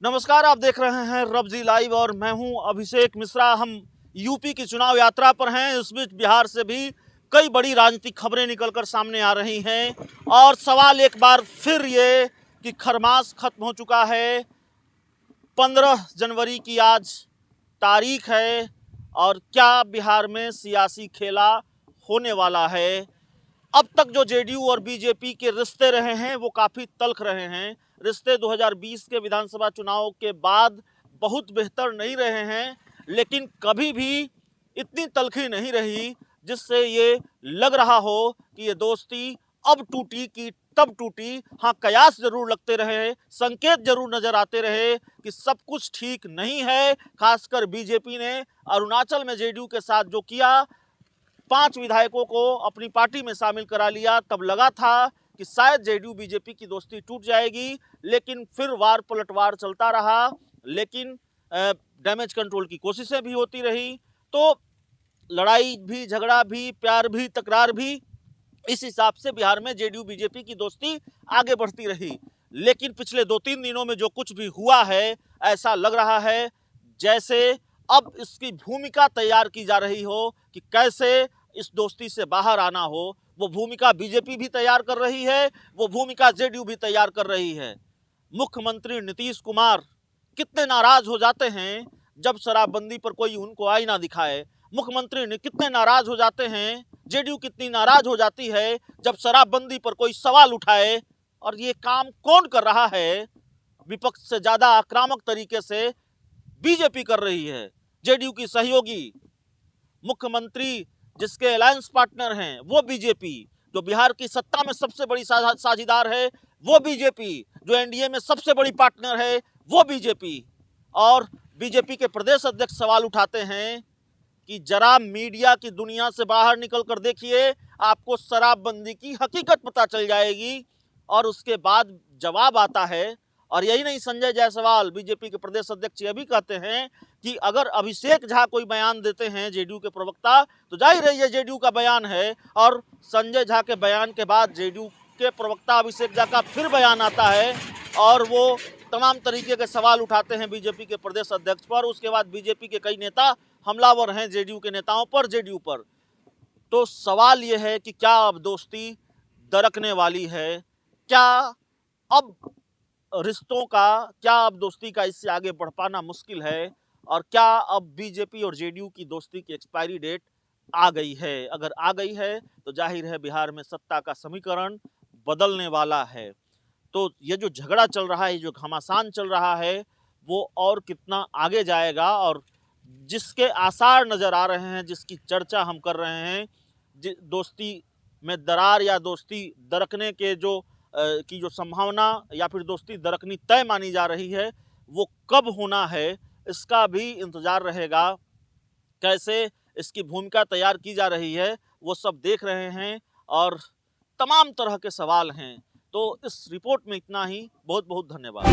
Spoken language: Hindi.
नमस्कार, आप देख रहे हैं रब्जी लाइव और मैं हूं अभिषेक मिश्रा। हम यूपी की चुनाव यात्रा पर हैं। इस बीच बिहार से भी कई बड़ी राजनीतिक खबरें निकलकर सामने आ रही हैं और सवाल एक बार फिर ये कि खरमास खत्म हो चुका है। 15 जनवरी की आज तारीख है और क्या बिहार में सियासी खेला होने वाला है। अब तक जो जेडीयू और बीजेपी के रिश्ते रहे हैं वो काफ़ी तल्ख रहे हैं। रिश्ते 2020 के विधानसभा चुनाव के बाद बहुत बेहतर नहीं रहे हैं, लेकिन कभी भी इतनी तल्खी नहीं रही जिससे ये लग रहा हो कि ये दोस्ती अब टूटी कि तब टूटी। हाँ, कयास जरूर लगते रहे, संकेत जरूर नजर आते रहे कि सब कुछ ठीक नहीं है। खासकर बीजेपी ने अरुणाचल में जेडीयू के साथ जो किया, 5 विधायकों को अपनी पार्टी में शामिल करा लिया, तब लगा था कि शायद जेडीयू बीजेपी की दोस्ती टूट जाएगी, लेकिन फिर वार पलटवार चलता रहा। लेकिन डैमेज कंट्रोल की कोशिशें भी होती रही, तो लड़ाई भी, झगड़ा भी, प्यार भी, तकरार भी, इस हिसाब से बिहार में जेडीयू बीजेपी की दोस्ती आगे बढ़ती रही। लेकिन पिछले 2-3 दिनों में जो कुछ भी हुआ है, ऐसा लग रहा है जैसे अब इसकी भूमिका तैयार की जा रही हो कि कैसे इस दोस्ती से बाहर आना हो। वो भूमिका बीजेपी भी तैयार कर रही है, वो भूमिका जेडीयू भी तैयार कर रही है। मुख्यमंत्री नीतीश कुमार कितने नाराज हो जाते हैं जब शराबबंदी पर कोई उनको आईना दिखाए। मुख्यमंत्री ने कितने नाराज हो जाते हैं, जेडीयू कितनी नाराज हो जाती है जब शराबबंदी पर कोई सवाल उठाए। और ये काम कौन कर रहा है? विपक्ष से ज्यादा आक्रामक तरीके से बीजेपी कर रही है। जेडीयू की सहयोगी, मुख्यमंत्री जिसके अलायंस पार्टनर हैं वो बीजेपी, जो बिहार की सत्ता में सबसे बड़ी साझीदार है वो बीजेपी, जो एनडीए में सबसे बड़ी पार्टनर है वो बीजेपी। और बीजेपी के प्रदेश अध्यक्ष सवाल उठाते हैं कि जरा मीडिया की दुनिया से बाहर निकल कर देखिए, आपको शराबबंदी की हकीकत पता चल जाएगी। और उसके बाद जवाब आता है, और यही नहीं, संजय जायसवाल बीजेपी के प्रदेश अध्यक्ष ये भी कहते हैं कि अगर अभिषेक झा कोई बयान देते हैं जेडीयू के प्रवक्ता, तो जाहिर है ये जेडीयू का बयान है। और संजय झा के बयान के बाद जेडीयू के प्रवक्ता अभिषेक झा का फिर बयान आता है और वो तमाम तरीके के सवाल उठाते हैं बीजेपी के प्रदेश अध्यक्ष पर। उसके बाद बीजेपी के कई नेता हमलावर हैं जेडीयू के नेताओं पर, जेडीयू पर। तो सवाल ये है कि क्या अब दोस्ती दरकने वाली है? क्या अब रिश्तों का, क्या अब दोस्ती का इससे आगे बढ़ पाना मुश्किल है? और क्या अब बीजेपी और जेडीयू की दोस्ती की एक्सपायरी डेट आ गई है? अगर आ गई है तो जाहिर है बिहार में सत्ता का समीकरण बदलने वाला है। तो ये जो झगड़ा चल रहा है, जो घमासान चल रहा है, वो और कितना आगे जाएगा? और जिसके आसार नज़र आ रहे हैं, जिसकी चर्चा हम कर रहे हैं, दोस्ती में दरार या दोस्ती दरकने के की जो संभावना या फिर दोस्ती दरकनी तय मानी जा रही है, वो कब होना है इसका भी इंतज़ार रहेगा। कैसे इसकी भूमिका तैयार की जा रही है वो सब देख रहे हैं और तमाम तरह के सवाल हैं। तो इस रिपोर्ट में इतना ही। बहुत बहुत धन्यवाद।